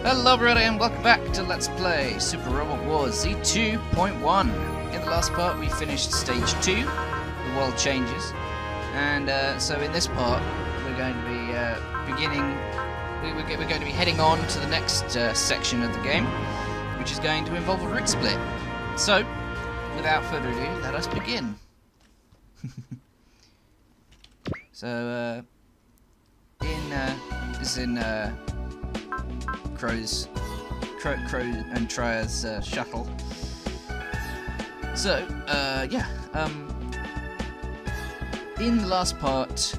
Hello everybody and welcome back to Let's Play Super Robot Wars Z2.1. In the last part we finished stage 2, the world changes, and so in this part we're going to be we're going to be heading on to the next section of the game, which is going to involve a route split. So, without further ado, let us begin. So, this is in Crow and Tria's shuttle. So, in the last part,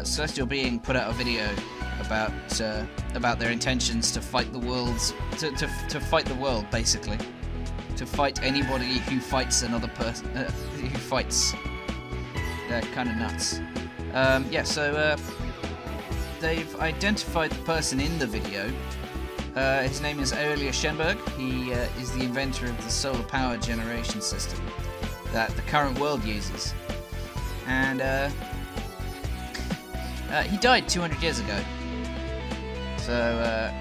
Celestial Being put out a video about their intentions to fight the world's to fight the world, basically, to fight anybody who fights another person who fights. They're kind of nuts. So they've identified the person in the video. His name is Aelia Shenberg. He is the inventor of the solar power generation system that the current world uses. And he died 200 years ago. So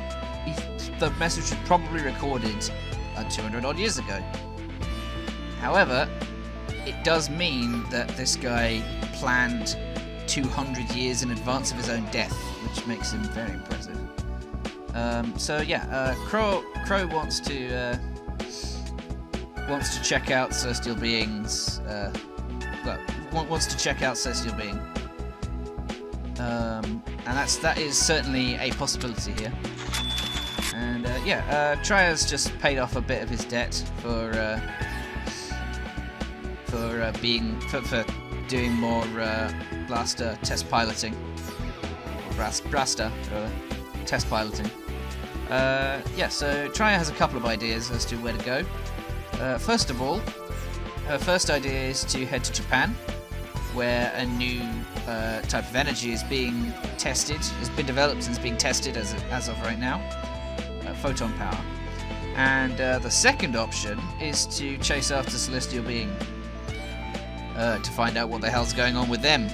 the message was probably recorded 200 odd years ago. However, it does mean that this guy planned 200 years in advance of his own death, which makes him very impressive. Crow wants to check out Celestial Being's. Wants to check out Celestial Being, and that is certainly a possibility here. And Tria's just paid off a bit of his debt for doing more blaster test piloting, Braster test piloting. So Tria has a couple of ideas as to where to go. First of all, her first idea is to head to Japan, where a new type of energy is being tested, has been developed and is being tested as of right now, photon power. And the second option is to chase after Celestial Being, to find out what the hell's going on with them.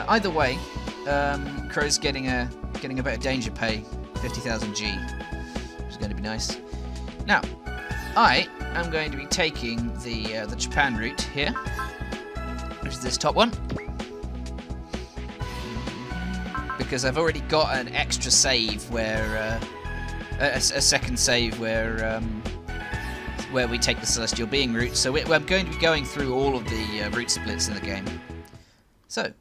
Either way, Crow's getting a bit of danger pay, 50,000 G, which is going to be nice. Now, I am going to be taking the Japan route here, which is this top one, because I've already got an extra save where a second save where we take the Celestial Being route. So I'm going to be going through all of the route splits in the game. So,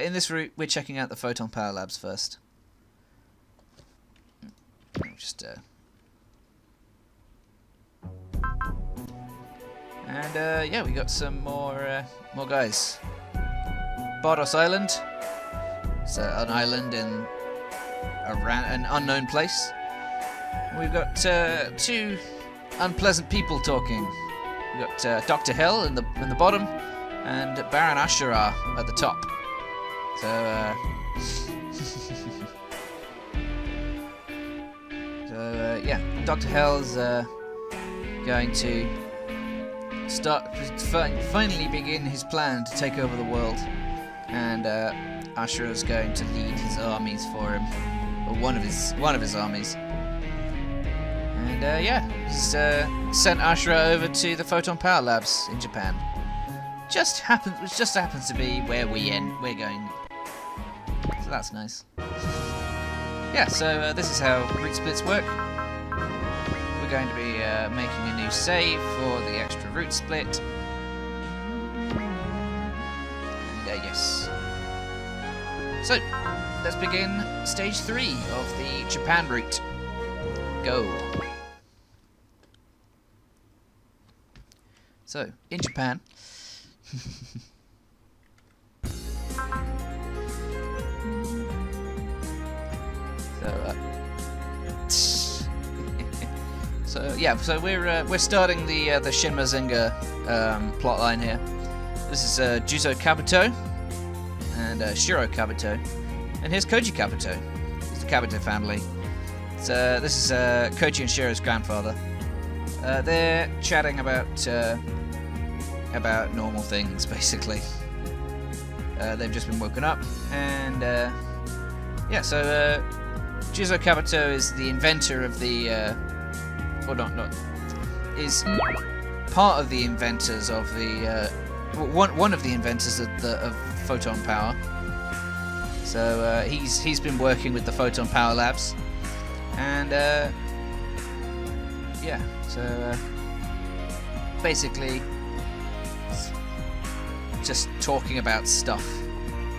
in this route we're checking out the Photon Power Labs first. Just we got some more guys. Bardos Island. It's an island in an unknown place. We've got two unpleasant people talking. We've got Dr. Hell in the bottom, and Baron Ashura at the top. Dr. Hell's going to finally begin his plan to take over the world, and Ashura's going to lead his armies for him, or one of his armies. And he's sent Ashura over to the Photon Power Labs in Japan. Which just happens to be where we're going. So that's nice. This is how route splits work. We're going to be making a new save for the extra route split. And yes. So, let's begin stage 3 of the Japan route. Go. So, in Japan. So we're starting the Shin Mazinger plotline here. This is Juzo Kabuto and Shiro Kabuto, and here's Kouji Kabuto. It's the Kabuto family. So this is Kouji and Shiro's grandfather. They're chatting about normal things, basically. They've just been woken up, and yeah, so Kouji Kabuto is the inventor of the, or not, is part of the inventors of the, one of the inventors of photon power. So he's been working with the photon power labs, and yeah, so basically just talking about stuff.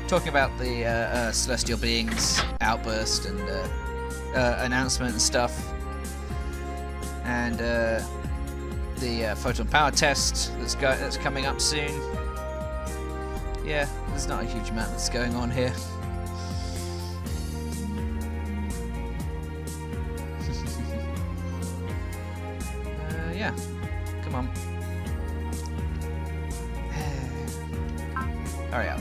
Talking about the celestial beings outburst and announcement and stuff, and the photon power test that's coming up soon. Yeah, there's not a huge amount that's going on here. Yeah, come on, hurry up.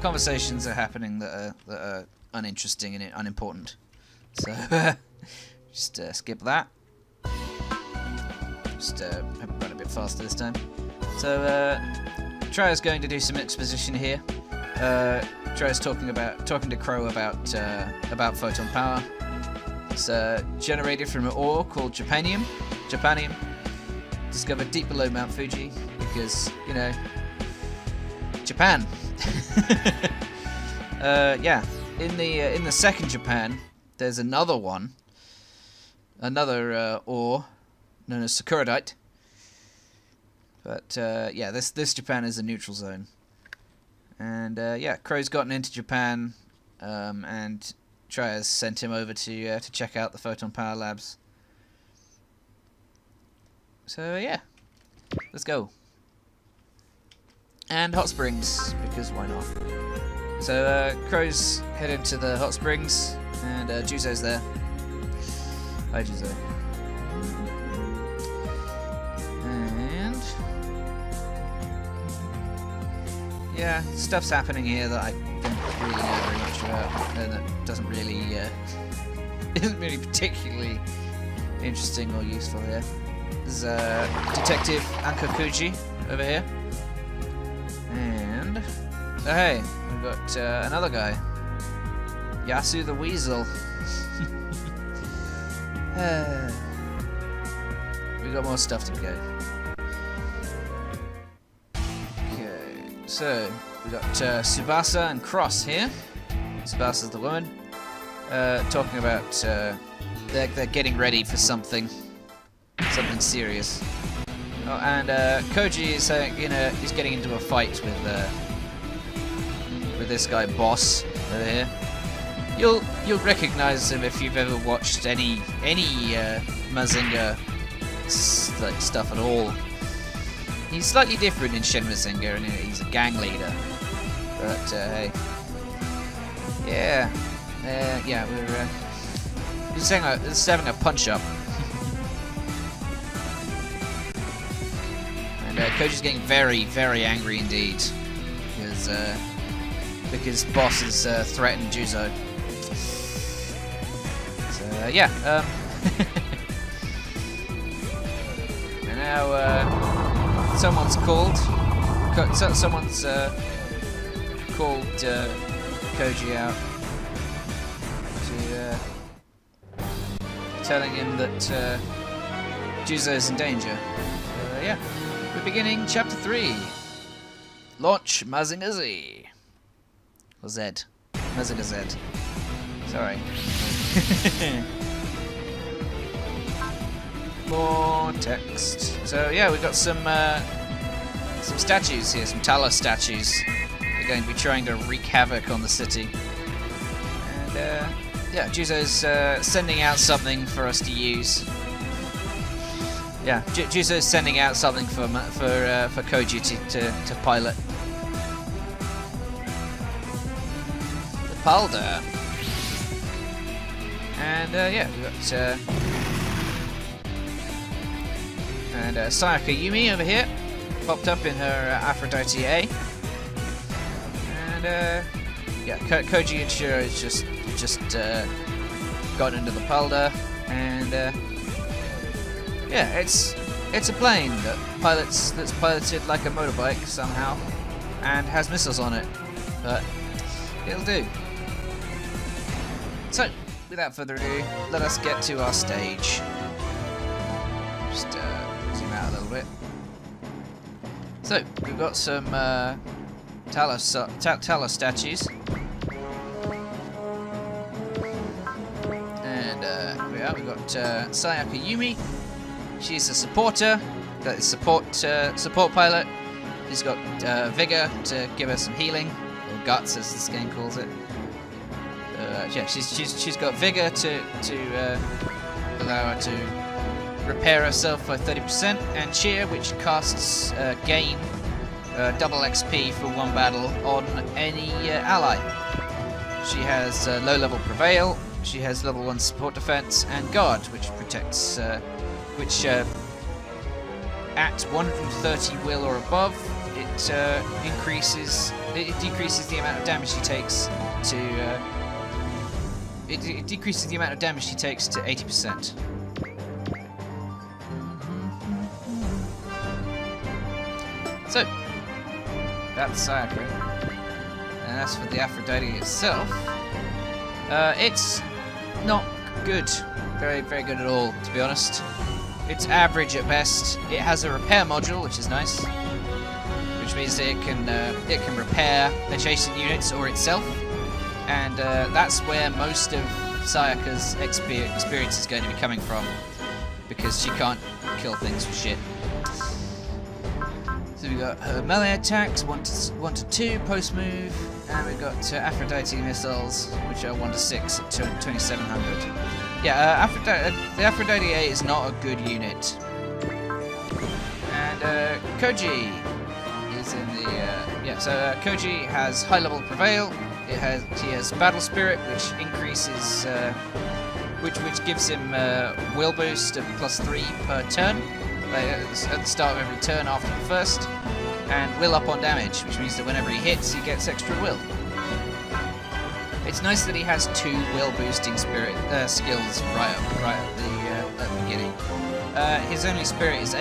Conversations are happening that are uninteresting and unimportant, so just skip that. Just run a bit faster this time. So Tria's going to do some exposition here. Tria's talking to Crow about photon power. It's generated from an ore called Japanium. Discovered deep below Mount Fuji because, you know, Japan. Yeah, in the second Japan, there's another one, ore known as Sakuradite. But yeah, this Japan is a neutral zone, and yeah, Crow's gotten into Japan, and Tria's sent him over to check out the photon power labs. So yeah, let's go. And hot springs, because why not? So Crow's headed to the hot springs, and Juzo's there. Hi, Juzo. And yeah, stuff's happening here that I don't really know very much about, and that doesn't really isn't really particularly interesting or useful here. There's Detective Anka Kouji over here. And oh, hey, we've got another guy, Yasu the Weasel. We got more stuff to go. Okay, so we got Tsubasa and Cross here. Tsubasa's the woman, talking about they're getting ready for something serious. Oh, and Kouji is he's getting into a fight with this guy Boss over here. You'll recognize him if you've ever watched any Mazinger stuff at all. He's slightly different in Shin Mazinger, and he's a gang leader. But hey, yeah, we're just having a punch up. Kouji's getting very, very angry indeed because Boss has threatened Juzo. So yeah, and now someone's called Kouji out to telling him that Juzo's in danger. Yeah. We're beginning Chapter 3. Launch Mazinger Z. Or Z. Mazinger Z. Sorry. More text. So yeah, we've got some statues here, some Talos statues. They're going to be trying to wreak havoc on the city. And yeah, Juzo's sending out something for us to use. Yeah, Juzo's sending out something for Kouji to pilot. The Palda. And yeah, we've got and Sayaka Yumi over here, popped up in her Aphrodite A. And yeah, Kouji and Shiro is just gotten into the Palda, and yeah, it's a plane that's piloted like a motorbike somehow, and has missiles on it, but it'll do. So, without further ado, let us get to our stage. Just zoom out a little bit. So, we've got some Talos statues. And we've got Sayaka Yumi. She's a supporter, that is support pilot. She's got Vigor to give her some healing, or guts as this game calls it. Yeah, she's got Vigor to allow her to repair herself by 30%, and Cheer, which casts gain double XP for one battle on any ally. She has low level Prevail. She has level 1 support defense and Guard, which protects, which at 130 will or above, it decreases the amount of damage she takes to. It decreases the amount of damage she takes to 80%. So, that's Sayaka. And as for the Aphrodite itself, it's not good. Very, very good at all, to be honest. It's average at best. It has a repair module, which is nice, which means that it can repair adjacent units or itself. And that's where most of Sayaka's experience is going to be coming from, because she can't kill things for shit. So we've got her melee attacks, 1 to 2 post move, and we've got Aphrodite missiles, which are 1 to 6 at 2700. Yeah, the Aphrodite A is not a good unit. And Kouji is in the Kouji has high level Prevail. He has Battle Spirit, which increases, which gives him will boost of +3 per turn, at the start of every turn after the first, and will up on damage, which means that whenever he hits, he gets extra will. It's nice that he has 2 will boosting spirit skills right at the beginning. His only spirit is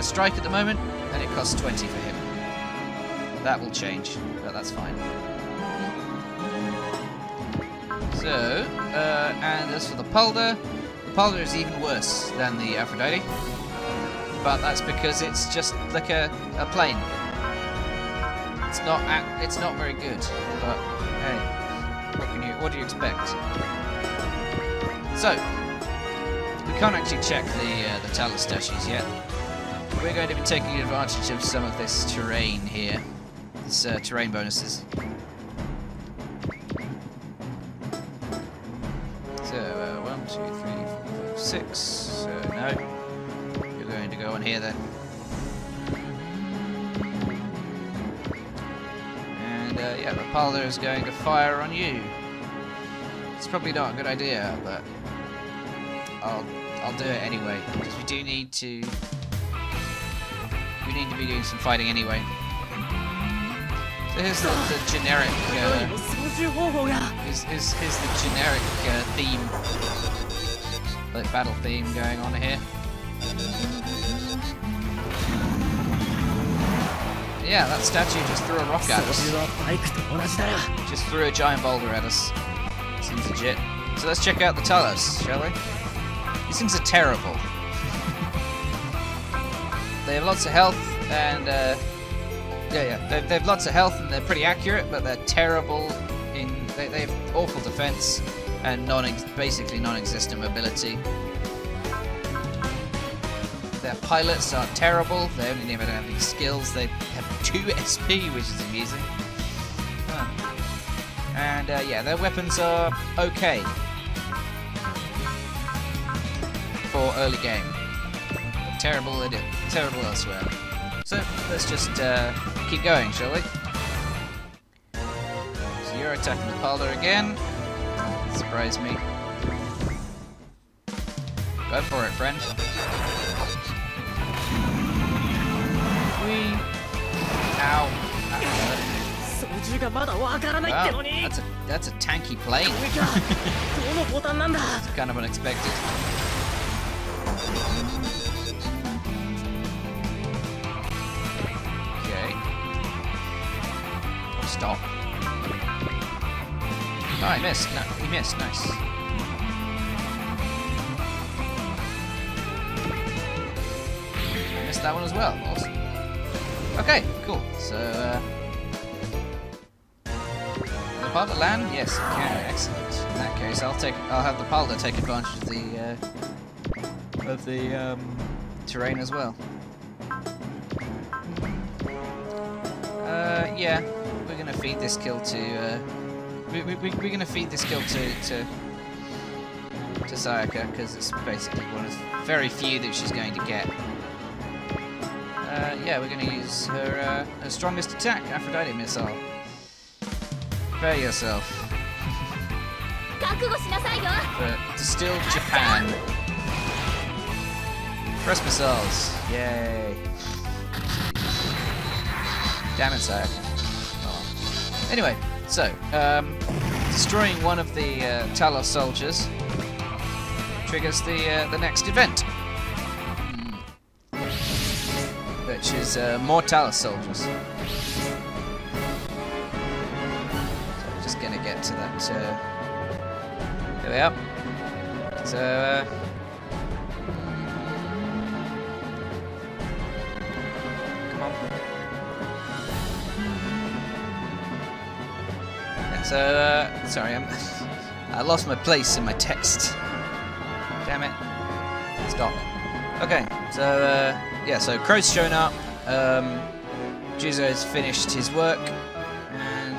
Strike at the moment, and it costs 20 for him. That will change, but that's fine. So, and as for the Pulder is even worse than the Aphrodite, but that's because it's just like a plane. It's not very good, but hey, what do you expect? So, we can't actually check the Talos statues yet. We're going to be taking advantage of some of this terrain here, this terrain bonuses. So, 1, 2, 3, 4, 5, 6. So, no. You're going to go on here then. And, yeah, the Pulder is going to fire on you. It's probably not a good idea, but I'll do it anyway, because we need to be doing some fighting anyway. So here's the generic here's the generic theme, like battle theme going on here. Yeah, that statue just threw a rock at us. Just threw a giant boulder at us. Seems legit. So let's check out the Talos, shall we? These things are terrible. They have lots of health, and they have lots of health, and they're pretty accurate, but they're terrible in. They have awful defense and basically non-existent mobility. Their pilots are terrible. They only never have any skills. They have 2 SP, which is amusing. And yeah, their weapons are okay for early game. But terrible elsewhere. So let's just keep going, shall we? So you're attacking the Pulder again. Surprise me. Go for it, friend. Whee! Ow. Wow, that's a tanky plane. It's kind of unexpected. Okay. Stop. Oh, I missed. No, he missed. Nice. I missed that one as well. Awesome. Okay, cool. So, the Palda land? Yes, it can. Excellent. In that case, I'll have the Palda take advantage of the terrain as well. Yeah, we're gonna feed this kill to. We're gonna feed this kill to Sayaka because it's basically one of the very few that she's going to get. Yeah, we're gonna use her strongest attack, Aphrodite missile. Prepare yourself. For still Japan. Press missiles. Yay. Damn it, Sayaka. Oh. Anyway, so, destroying one of the Talos soldiers triggers the next event. Which is more Talos soldiers. So we're just gonna get to that. There we are. So, come on. And so, sorry, I lost my place in my text. Damn it. Stop. Okay, so, yeah, so Crow's shown up, Juzo's finished his work, and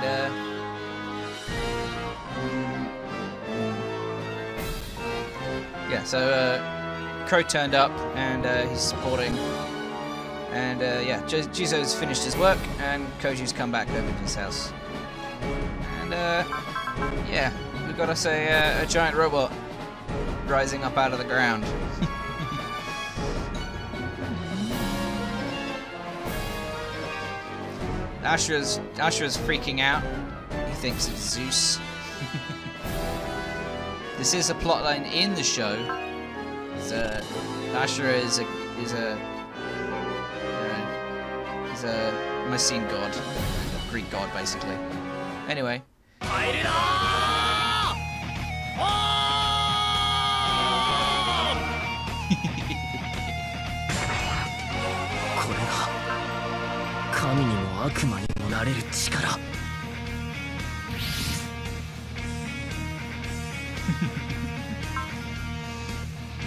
yeah, so Crow turned up, and he's supporting, and yeah, Juzo's finished his work, and Kouji's come back over to his house, and yeah, we've got us a giant robot rising up out of the ground. Ashura's freaking out. He thinks it's Zeus. This is a plotline in the show. So Ashura is a Mycenaean god, a Greek god basically. Anyway.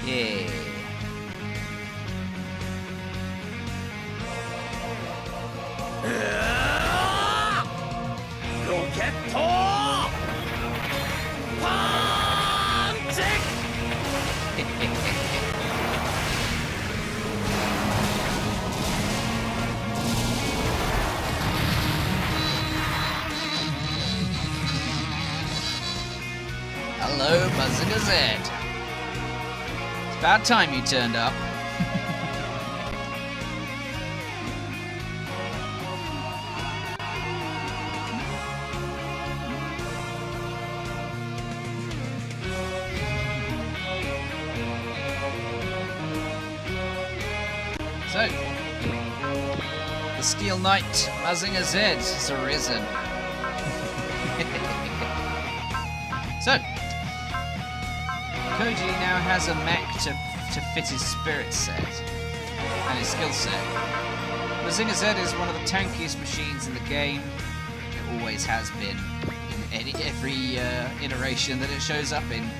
Yeah. Hello, Mazinger Z. It's about time you turned up. So, the Steel Knight Mazinger Z has arisen. So, Kouji now has a mech to fit his spirit set and his skill set. Mazinger Z is one of the tankiest machines in the game. It always has been in every iteration that it shows up in,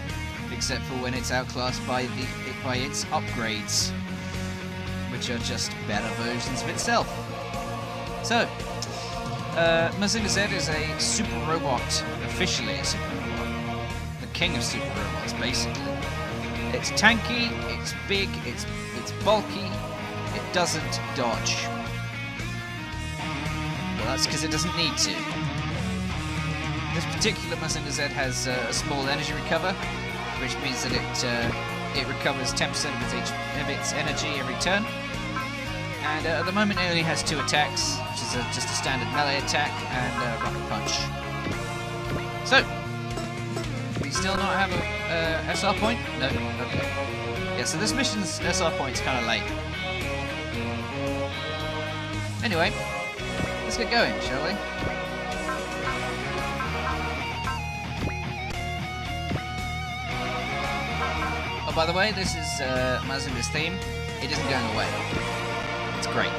except for when it's outclassed by its upgrades, which are just better versions of itself. So, Mazinger Z is a super robot, officially a super robot. King of super robots, basically. It's tanky, it's big, it's bulky, it doesn't dodge. Well, that's because it doesn't need to. This particular Mazinger Z has a small energy recover, which means that it recovers 10% of its energy every turn. And at the moment it only has 2 attacks, which is just a standard melee attack and rocket punch. So, you still not have a SR point? No? Okay. Yeah, so this mission's SR point's kind of late. Anyway, let's get going, shall we? Oh, by the way, this is Mazinger's theme. It isn't going away. It's great.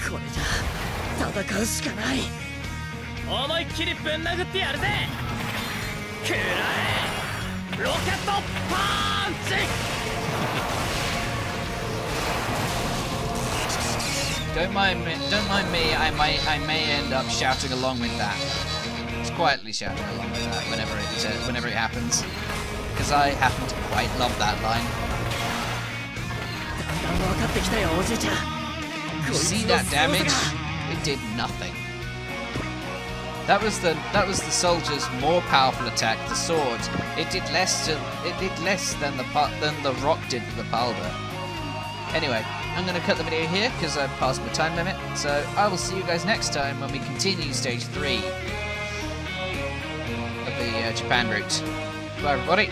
これじゃ戦うしかない。思いっきりぶん殴ってやるぜ。くらえ。ロケットパンチ。Don't mind me. I may end up shouting along with that. Just quietly shouting along with that whenever it happens, because I happen to quite love that line. You see that damage? It did nothing. That was the soldier's more powerful attack, the sword. It did less than the rock did to the powder. Anyway, I'm going to cut the video here because I've passed my time limit. So I will see you guys next time when we continue stage 3 of the Japan route. Bye everybody.